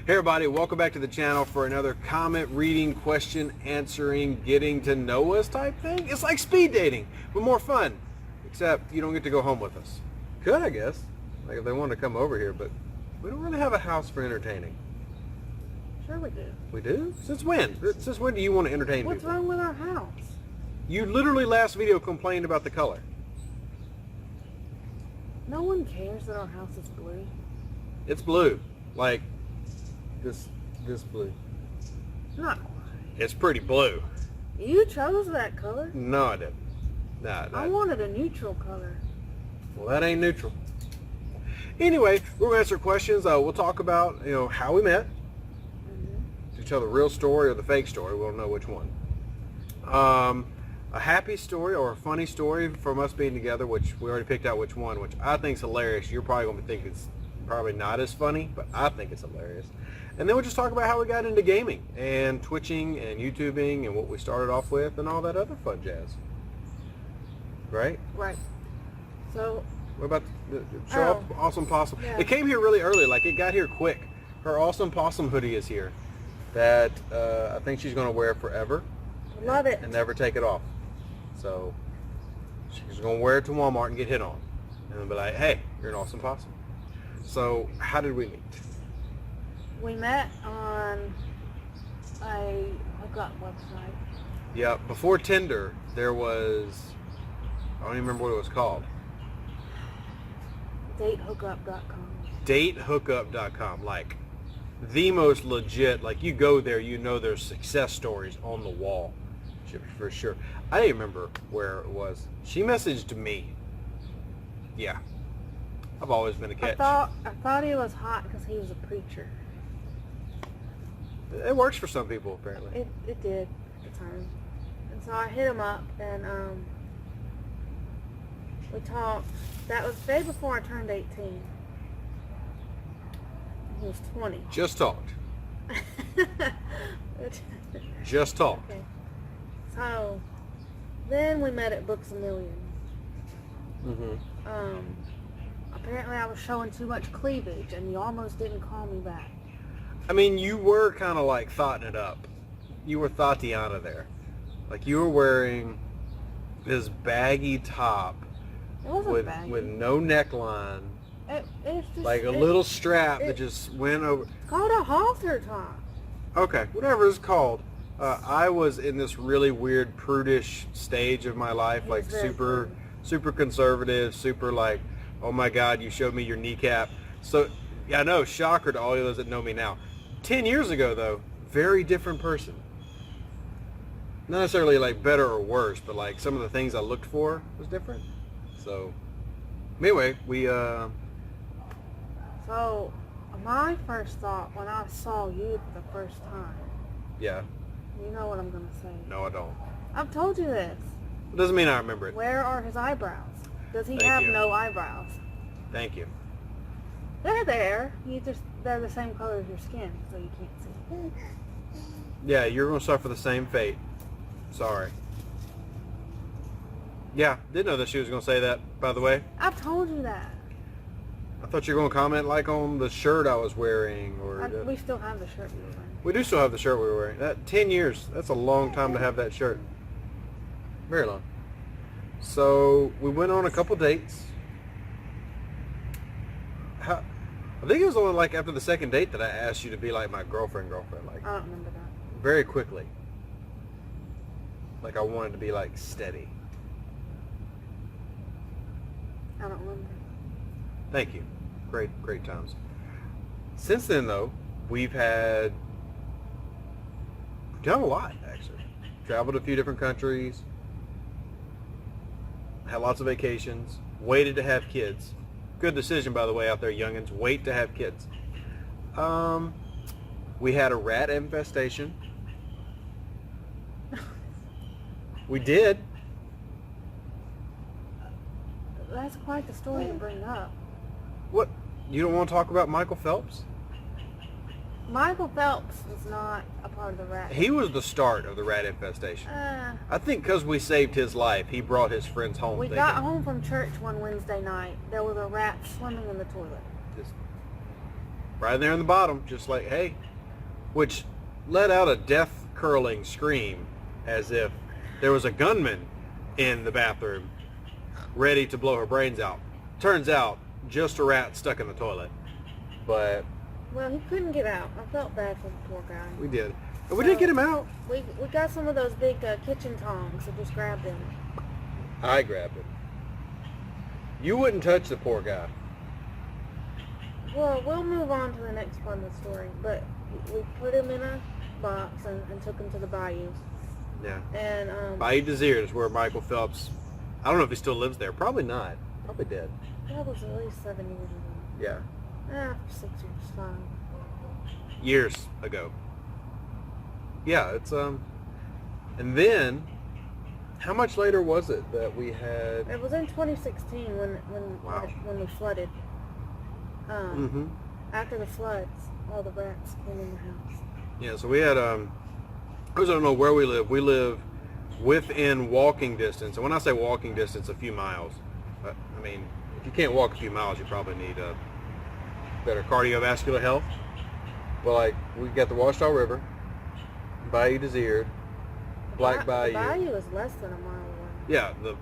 Hey everybody, welcome back to the channel for another comment reading, question answering, getting to know us type thing. It's like speed dating, but more fun. Except you don't get to go home with us. Could, I guess. Like if they wanted to come over here, but we don't really have a house for entertaining. Sure we do. We do? Since when? Since when do you want to entertain What's people? wrong with our house? You literally last video complained about the color. No one cares that our house is blue. It's blue. Like this blue. Not quite. It's pretty blue. You chose that color. No, I didn't. Nah, I wanted a neutral color. Well, that ain't neutral. Anyway, we're gonna answer questions. We'll talk about how we met. To tell the real story or the fake story. We don't know which one. A happy story or a funny story from us being together, which we already picked out which one, which I think is hilarious. You're probably gonna think it's probably not as funny, but I think it's hilarious. And then we'll just talk about how we got into gaming and Twitching and YouTubing and what we started off with and all that other fun jazz. Right? Right. So. What about the show off Awesome Possum? Yeah. It came here really early, like it got here quick. Her Awesome Possum hoodie is here. That I think she's going to wear forever. Love it. And never take it off. So she's going to wear it to Walmart and get hit on. And then be like, hey, you're an Awesome Possum. So how did we meet? We met on a hookup website. Yeah, before Tinder, there was, I don't even remember what it was called. Datehookup.com. Datehookup.com, like the most legit, like you go there, there's success stories on the wall, for sure. I didn't remember where it was. She messaged me. Yeah. I've always been a catch. I thought he was hot because he was a preacher. It works for some people, apparently. It did at the time. And so I hit him up and we talked. That was the day before I turned 18. He was 20. Just talked. Just talked. Okay. So then we met at Books A Million. Apparently I was showing too much cleavage and you almost didn't call me back. I mean, you were kind of like thoughting it up. You were Tatiana there. Like you were wearing this baggy top with no neckline. It's just, like a little strap that just went over. It's called a halter top. Okay, whatever it's called. I was in this really weird prudish stage of my life, like super conservative, super like, oh my God, you showed me your kneecap. So, yeah, I know, shocker to all of those that know me now. 10 years ago, though, very different person. Not necessarily like better or worse, but like some of the things I looked for was different. So, anyway, we, So, my first thought when I saw you for the first time. Yeah. You know what I'm going to say. No, I don't. I've told you this. It doesn't mean I remember it. Where are his eyebrows? Does he Thank have you. no eyebrows? Thank you. They're there. They're the same color as your skin, so you can't see. Yeah, you're going to suffer the same fate. Sorry. Yeah, didn't know that she was going to say that, by the way. I've told you that. I thought you were going to comment like on the shirt I was wearing. We still have the shirt we were wearing. We do still have the shirt we were wearing. That 10 years, that's a long time to have that shirt. Very long. So we went on a couple dates. I think it was only like after the second date that I asked you to be like my girlfriend. Like I don't remember that. very quickly. Like I wanted to be like steady. I don't remember. Thank you. Great times. Since then, though, we've done a lot, actually. Traveled a few different countries. Had lots of vacations. Waited to have kids. Good decision, by the way, out there, youngins. Wait to have kids. We had a rat infestation. We did. That's quite the story to bring up. What? You don't want to talk about Michael Phelps? Michael Phelps was not a part of the rat. He was the start of the rat infestation. I think because we saved his life, he brought his friends home. We got home from church one Wednesday night. There was a rat swimming in the toilet. right there in the bottom, just like, hey, which let out a death-curling scream as if there was a gunman in the bathroom ready to blow her brains out. Turns out, just a rat stuck in the toilet. But... Well, he couldn't get out. I felt bad for the poor guy. We did. But we did get him out. We got some of those big kitchen tongs, so just grabbed him. I grabbed him. You wouldn't touch the poor guy. Well, we'll move on to the next part of the story, but we put him in a box and took him to the bayou. Yeah. And Bayou Desert is where Michael Phelps, I don't know if he still lives there. Probably not. Probably dead. that was at least 7 years ago. Yeah. 6 years, 5. Years ago. Yeah, it's and then how much later was it that we had? It was in 2016 when we flooded. After the floods, all the rats came in the house. Yeah, so we had I don't know where we live. We live within walking distance, and when I say walking distance, a few miles. I mean, if you can't walk a few miles, you probably need better cardiovascular health. But like, we got the Watchdog River, Bayou Desert, Black Bayou. The bayou is less than a mile away. Yeah, the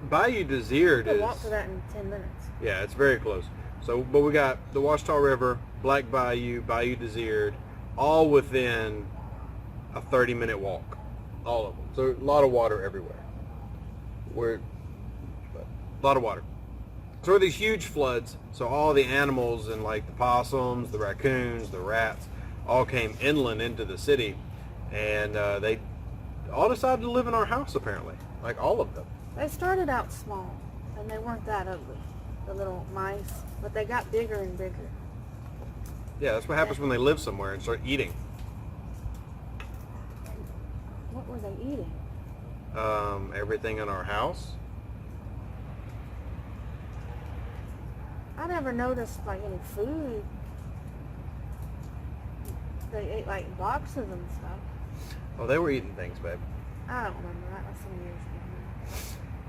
Bayou Desert You is... can walk to that in 10 minutes. Yeah, it's very close. So, but we got the Watchdogs River, Black Bayou, Bayou Desert, all within a 30-minute walk. All of them. So a lot of water everywhere. A lot of water. So there were these huge floods. So all the animals and like the possums, the raccoons, the rats, all came inland into the city, and they all decided to live in our house apparently. Like all of them. They started out small, and they weren't that ugly, the little mice, but they got bigger and bigger. Yeah, that's what happens when they live somewhere and start eating. What were they eating? Everything in our house. I never noticed like any food. They ate like boxes and stuff. Oh, they were eating things, babe. I don't remember. That was some years ago.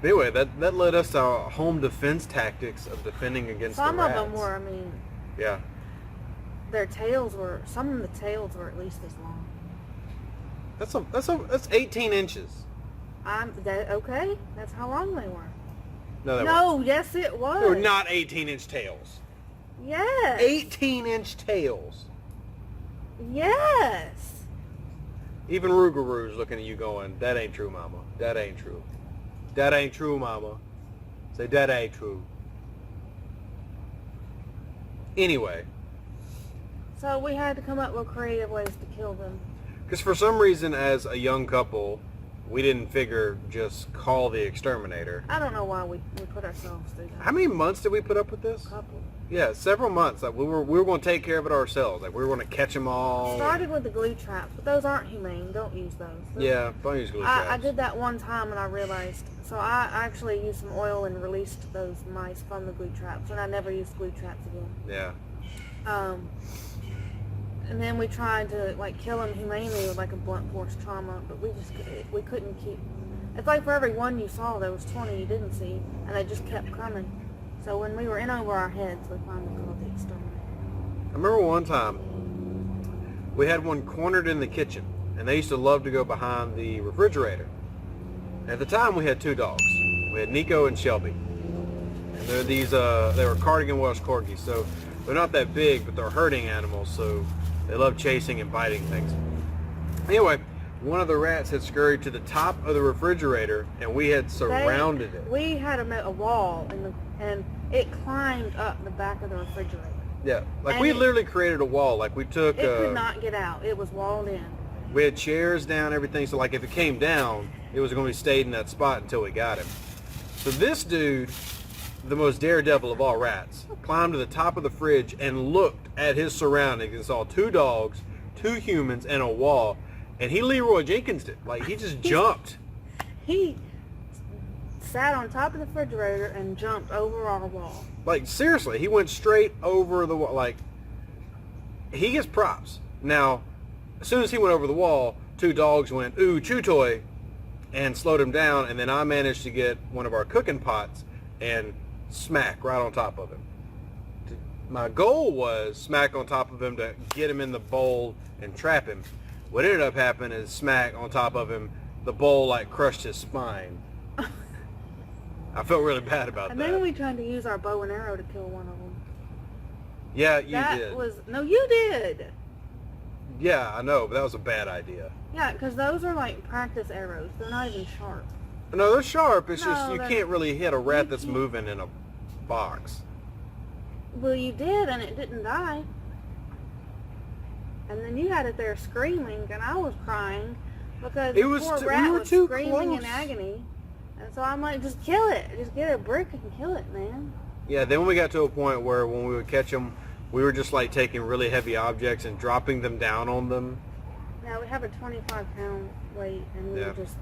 But anyway, that led us to our home defense tactics of defending against Some the of rats. them were, I mean, Yeah. some of the tails were at least as long. That's 18 inches. Okay, that's how long they were. No, they weren't. No, yes it was. They were not 18-inch tails. Yes. 18-inch tails. Yes. Even Rougarou's looking at you going, that ain't true, mama. That ain't true. That ain't true, mama. Say, that ain't true. Anyway. So we had to come up with creative ways to kill them. Because for some reason, as a young couple, we didn't figure just call the exterminator. I don't know why we put ourselves through that. How many months did we put up with this? A couple. Yeah, several months. Like we were going to take care of it ourselves. Like we were going to catch them all. Started with the glue traps, but those aren't humane. Don't use those. Yeah, don't use glue traps. I did that one time and I realized. So I actually used some oil and released those mice from the glue traps, and I never used glue traps again. Yeah. And then we tried to like kill them humanely with like a blunt force trauma, but we couldn't keep. It's like for every one you saw, there was 20 you didn't see, and they just kept coming. So when we were in over our heads, we finally called the exterminator. I remember one time we had one cornered in the kitchen, and they used to love to go behind the refrigerator. At the time, we had 2 dogs. We had Nico and Shelby. And they're these, they were Cardigan Welsh Corgis, so they're not that big, but they're herding animals, so they love chasing and biting things. Anyway, one of the rats had scurried to the top of the refrigerator, and we had surrounded it. We had a wall, and it climbed up the back of the refrigerator. Yeah, like and we literally created a wall. Like we took... It could not get out. It was walled in. We had chairs down, everything, so like if it came down, it was going to be stayed in that spot until we got him. So this dude, the most daredevil of all rats, climbed to the top of the fridge and looked at his surroundings and saw 2 dogs, 2 humans, and a wall. And he Leroy Jenkins'd it. Like, he just jumped. He sat on top of the refrigerator and jumped over our wall. Like, seriously, he went straight over the wall. Like, he gets props. Now, as soon as he went over the wall, 2 dogs went, ooh, chew toy, and slowed him down. And then I managed to get one of our cooking pots and smack right on top of him. My goal was smack on top of him to get him in the bowl and trap him. What ended up happening is smack on top of him, the bowl like crushed his spine. I felt really bad about that. And then we tried to use our bow and arrow to kill one of them. Yeah, you did. No, you did. Yeah, I know, but that was a bad idea. Yeah, because those are like practice arrows. They're not even sharp. No, they're sharp. It's just you they're- can't really hit a rat that's moving in a box. Well, you did, and it didn't die. And then you had it there screaming, and I was crying because It the was poor we rat were was too screaming close. in agony. And so I'm like, just kill it. Just get a brick and kill it, man. Yeah, then we got to a point where when we would catch them, we were just like taking really heavy objects and dropping them down on them. Yeah, we have a 25-pound weight, and we would just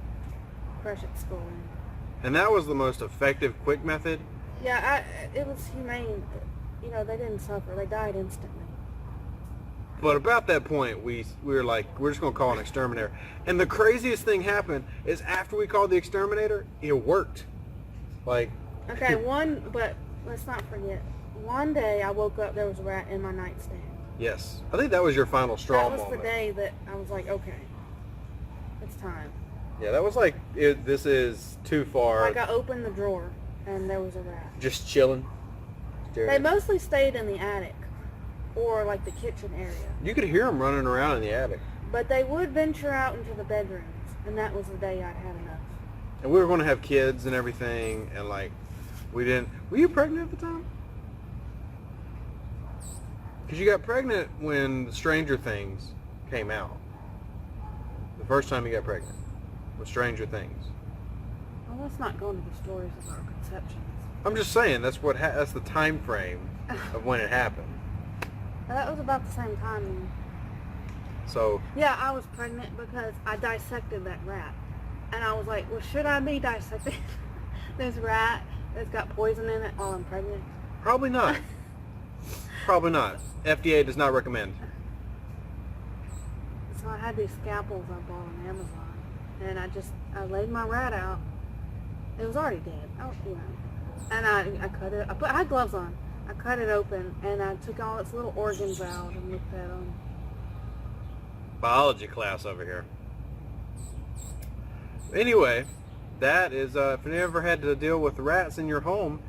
crush its skull in. And that was the most effective, quick method. Yeah, it was humane. You know, they didn't suffer. They died instantly. But about that point, we were like, we're just going to call an exterminator. And the craziest thing happened is after we called the exterminator, it worked. Like... Okay, but let's not forget. One day I woke up, there was a rat in my nightstand. Yes. I think that was your final straw moment. That was the day that I was like, okay, it's time. Yeah, that was like, this is too far. Like I opened the drawer, and there was a rat. Just chilling. They mostly stayed in the attic, or like the kitchen area. You could hear them running around in the attic. But they would venture out into the bedrooms, and that was the day I'd had enough. And we were going to have kids and everything, and like, we didn't... Were you pregnant at the time? Because you got pregnant when Stranger Things came out. The first time you got pregnant with Stranger Things. Well, let's not go into the stories of our conceptions. I'm just saying, that's what that's the time frame of when it happened. That was about the same time. So... Yeah, I was pregnant because I dissected that rat. And I was like, well, should I be dissecting this rat that's got poison in it while I'm pregnant? Probably not. Probably not. FDA does not recommend. So I had these scalpels I bought on Amazon. And I laid my rat out. It was already dead. Oh, you know. And I cut it. I had gloves on. I cut it open, and I took all its little organs out and looked at them. Biology class over here. Anyway, that is, if you ever had to deal with rats in your home,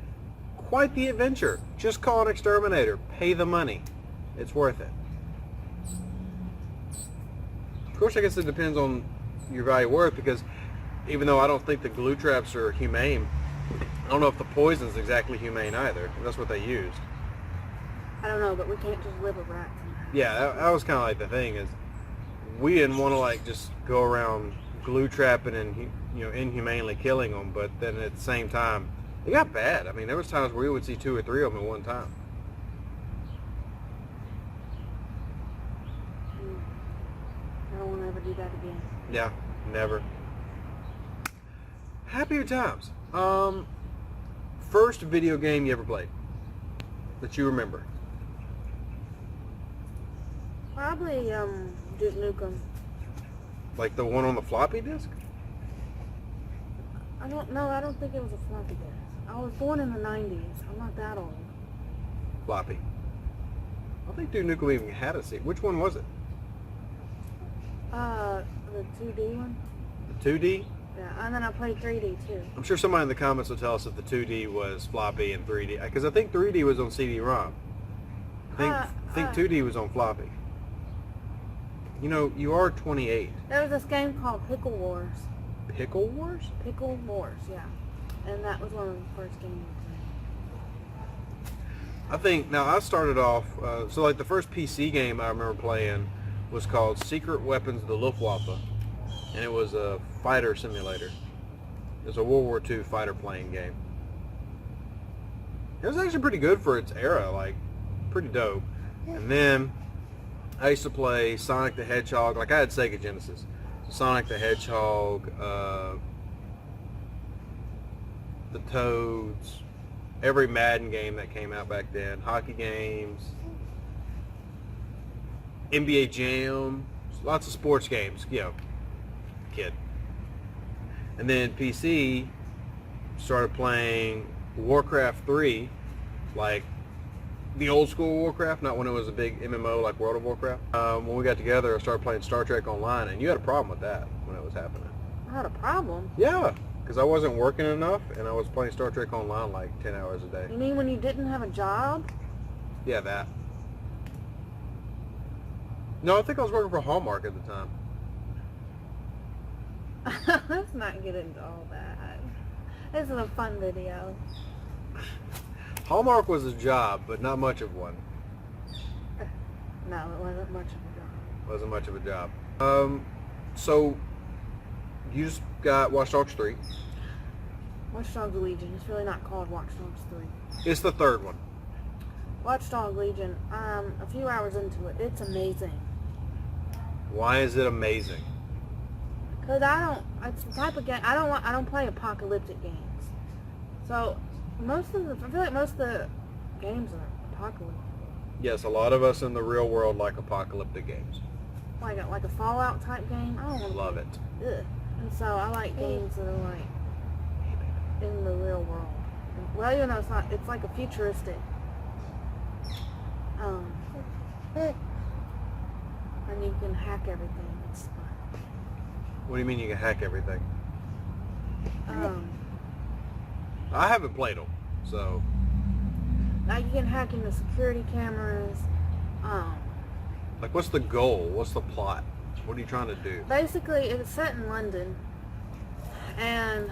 quite the adventure. Just call an exterminator. Pay the money. It's worth it. Of course, I guess it depends on your value worth, because even though I don't think the glue traps are humane, I don't know if the poison's exactly humane either. That's what they used. I don't know, but we can't just live with rats. Yeah, that was kind of like the thing, is we didn't want to like just go around glue trapping and inhumanely killing them, but then at the same time, it got bad. I mean, there was times where we would see 2 or 3 of them at one time. I don't want to ever do that again. Yeah, never. Happier times. First video game you ever played that you remember? Probably Duke Nukem. Like the one on the floppy disk? I don't know. I don't think it was a floppy disk. I was born in the 90s. I'm not that old. Floppy. I think Duke Nukem even had a seat. Which one was it? The 2D one. The 2D? Yeah, and then I played 3D too. I'm sure somebody in the comments will tell us if the 2D was floppy and 3D, because I think 3D was on CD-ROM. I think 2D was on floppy. You know, you are 28. There was this game called Pickle Wars. Pickle Wars? Pickle Wars, yeah. And that was one of the first games I played. I think, now I started off, so like the first PC game I remember playing was called Secret Weapons of the Luftwaffe. And it was a fighter simulator. It was a World War II fighter plane game. It was actually pretty good for its era, like, pretty dope. And then I used to play Sonic the Hedgehog, like I had Sega Genesis. So Sonic the Hedgehog, the Toads, every Madden game that came out back then, hockey games, NBA Jam, lots of sports games, kid. And then PC, started playing Warcraft 3, like the old school Warcraft, not when it was a big MMO like World of Warcraft. When we got together, I started playing Star Trek Online, and you had a problem with that when it was happening. I had a problem. Yeah, because I wasn't working enough, and I was playing Star Trek Online like 10 hours a day. You mean when you didn't have a job? Yeah, that. No, I think I was working for Hallmark at the time. Let's not get into all that. This is a fun video. Hallmark was a job, but not much of one. No, it wasn't much of a job. Wasn't much of a job. So you just got Watchdogs 3. Watchdogs Legion. It's really not called Watchdogs 3. It's the third one. Watchdog Legion. A few hours into it, it's amazing. Why is it amazing? Cause it's the type of game I don't play apocalyptic games. So I feel like most of the games are apocalyptic. Yes, a lot of us in the real world like apocalyptic games. Like a Fallout type game. I don't want to Love it. Ugh. And so I like games that are like in the real world. Well, you know, it's not. It's like a futuristic. And you can hack everything. It's fun. What do you mean you can hack everything? I haven't played them, so. Like you can hack into security cameras. Like, what's the goal? What's the plot? What are you trying to do? Basically, it's set in London, and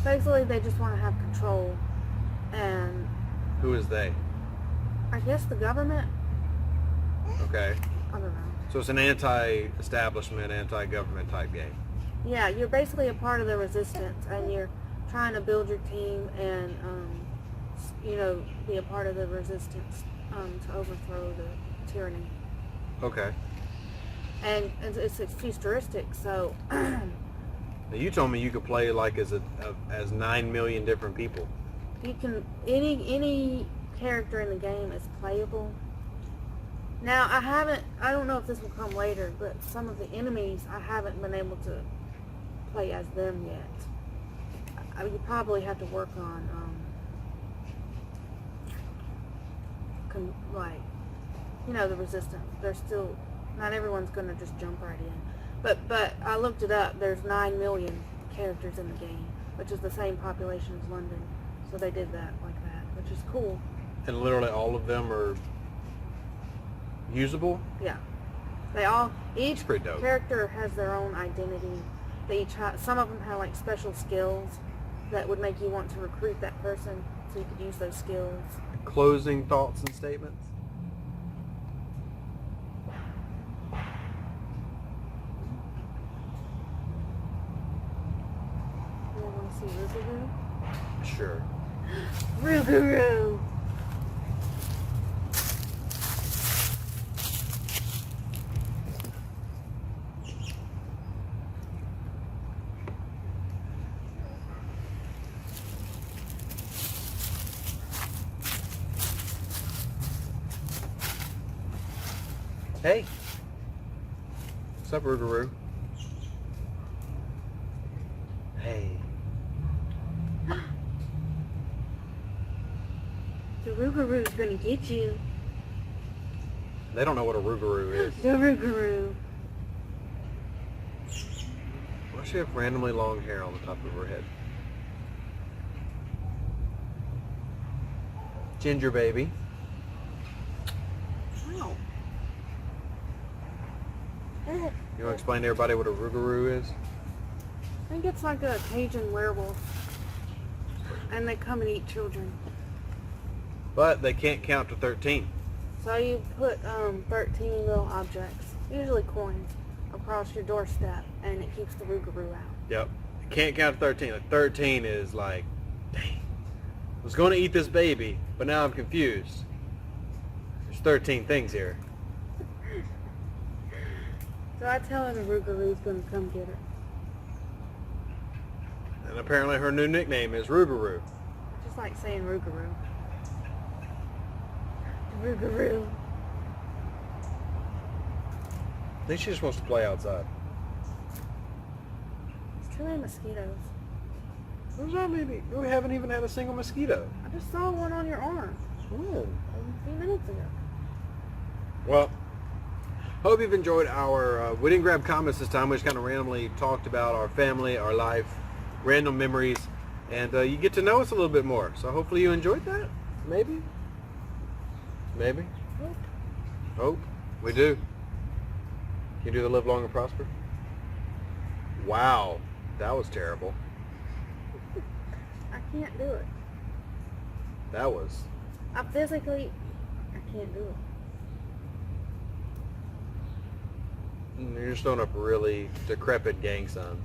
basically they just want to have control. And Who is they? I guess the government. Okay. I don't know. So it's an anti-establishment, anti-government type game. Yeah, you're basically a part of the resistance, and you're trying to build your team and, you know, be a part of the resistance to overthrow the tyranny. Okay. And it's futuristic, so. Now you told me you could play like as 9 million different people. You can any character in the game is playable. Now I don't know if this will come later, but some of the enemies I haven't been able to play as them yet. You probably have to work on like, you know, the resistance. They're still, not everyone's gonna just jump right in. But I looked it up. There's 9 million characters in the game, which is the same population as London. So they did that like that, which is cool. And literally all of them are usable? Yeah. Each pretty dope. character has their own identity. They each some of them have like special skills that would make you want to recruit that person so you could use those skills. Closing thoughts and statements? You want to see Rougarou? Sure. Rougarou! Hey. What's up, Rougarou? Hey. The Rougarou's gonna get you. They don't know what a Rougarou is. The Rougarou. Why does she have randomly long hair on the top of her head? Ginger baby. Wow. You want to explain to everybody what a Rougarou is? I think it's like a Cajun werewolf. And they come and eat children. But they can't count to 13. So you put 13 little objects, usually coins, across your doorstep, and it keeps the Rougarou out. Yep. You can't count to 13. Like 13 is like, dang. I was going to eat this baby, but now I'm confused. There's 13 things here. So I tell her the Rougarou's gonna come get her. And apparently her new nickname is Rougarou. Just like saying Rougarou. Rougarou. I think she just wants to play outside. It's too many mosquitoes. There's not many. We haven't even had a single mosquito. I just saw one on your arm. When? A few minutes ago. Well, hope you've enjoyed our, we didn't grab comments this time, we just kind of randomly talked about our family, our life, random memories, and you get to know us a little bit more. So hopefully you enjoyed that. Maybe? Maybe? Hope. We do. Can you do the live long and prosper? Wow. That was terrible. I can't do it. That was... I can't do it. You're just throwing up really decrepit gang signs.